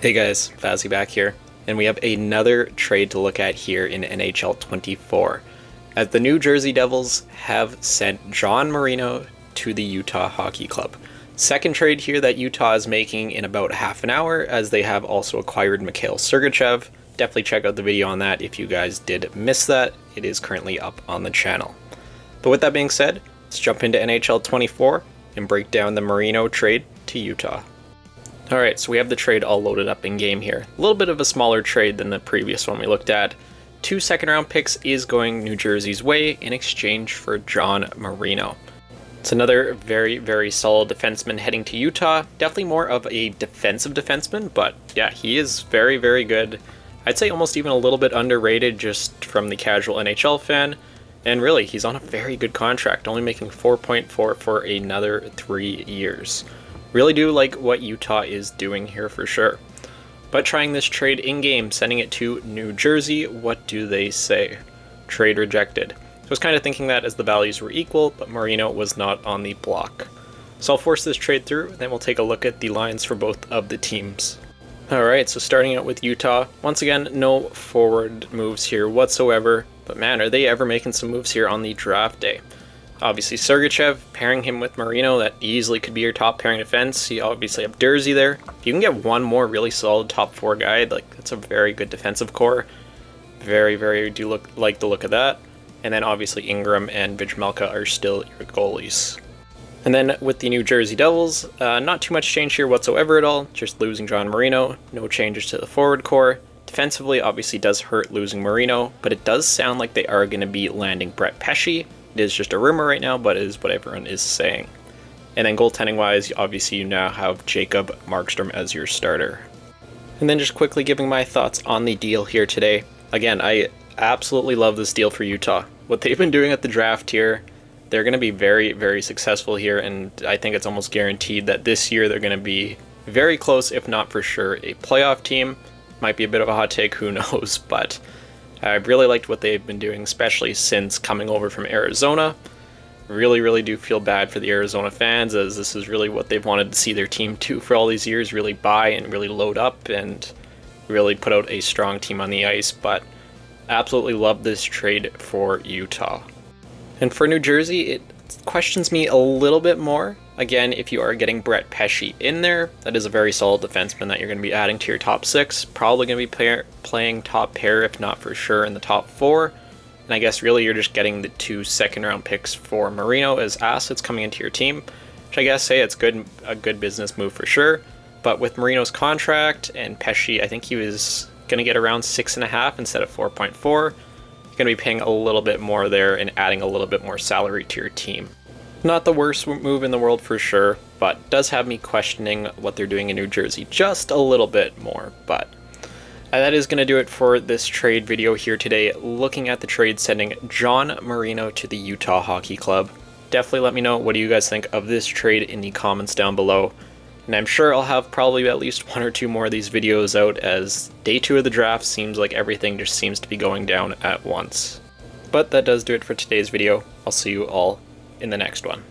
Hey guys, Fazzy back here, and we have another trade to look at here in NHL 24, as the New Jersey Devils have sent John Marino to the Utah Hockey Club. Second trade here that Utah is making in about half an hour, as they have also acquired Mikhail Sergachev. Definitely check out the video on that if you guys did miss that. It is currently up on the channel. But with that being said, let's jump into NHL 24 and break down the Marino trade to Utah. Alright, so we have the trade all loaded up in game here. A little bit of a smaller trade than the previous one we looked at. 2 second-round picks is going New Jersey's way in exchange for John Marino. It's another very, very solid defenseman heading to Utah. Definitely more of a defensive defenseman, but yeah, he is very, very good. I'd say almost even a little bit underrated just from the casual NHL fan. And really, he's on a very good contract, only making 4.4 for another 3 years. Really do like what Utah is doing here for sure. But trying this trade in-game, sending it to New Jersey, what do they say? Trade rejected. So I was kind of thinking that as the values were equal, but Marino was not on the block. So I'll force this trade through, then we'll take a look at the lines for both of the teams. Alright, so starting out with Utah, once again, no forward moves here whatsoever, but man, are they ever making some moves here on the draft day. Obviously Sergachev, pairing him with Marino, that easily could be your top pairing defense. You obviously have Dursey there. If you can get one more really solid top 4 guy, like that's a very good defensive core. Very, very do like the look of that. And then obviously Ingram and Vijmelka are still your goalies. And then with the New Jersey Devils, not too much change here whatsoever at all. Just losing John Marino, no changes to the forward core. Defensively, obviously does hurt losing Marino, but it does sound like they are going to be landing Brett Pesce. It is just a rumor right now, but it is what everyone is saying. And then goaltending-wise, obviously you now have Jacob Markstrom as your starter. And then just quickly giving my thoughts on the deal here today. Again, I absolutely love this deal for Utah. What they've been doing at the draft here, they're going to be very, very successful here, and I think it's almost guaranteed that this year they're going to be very close, if not for sure, a playoff team. Might be a bit of a hot take, who knows, but I really liked what they've been doing, especially since coming over from Arizona. Really, really do feel bad for the Arizona fans, as this is really what they've wanted to see their team do for all these years, really buy and really load up and really put out a strong team on the ice, but absolutely love this trade for Utah. And for New Jersey, it questions me a little bit more. Again, if you are getting Brett Pesce in there, that is a very solid defenseman that you're going to be adding to your top 6. Probably going to be playing top pair, if not for sure, in the top 4. And I guess really you're just getting the 2 second-round picks for Marino as assets coming into your team, which I guess, hey, it's a good business move for sure. But with Marino's contract and Pesce, I think he was going to get around 6.5 instead of 4.4. You're going to be paying a little bit more there and adding a little bit more salary to your team. Not the worst move in the world for sure, but does have me questioning what they're doing in New Jersey just a little bit more. But that is going to do it for this trade video here today, looking at the trade sending John Marino to the Utah Hockey Club. Definitely let me know what do you guys think of this trade in the comments down below. And I'm sure I'll have probably at least 1 or 2 more of these videos out, as day 2 of the draft seems like everything just seems to be going down at once. But that does do it for today's video. I'll see you all in the next one.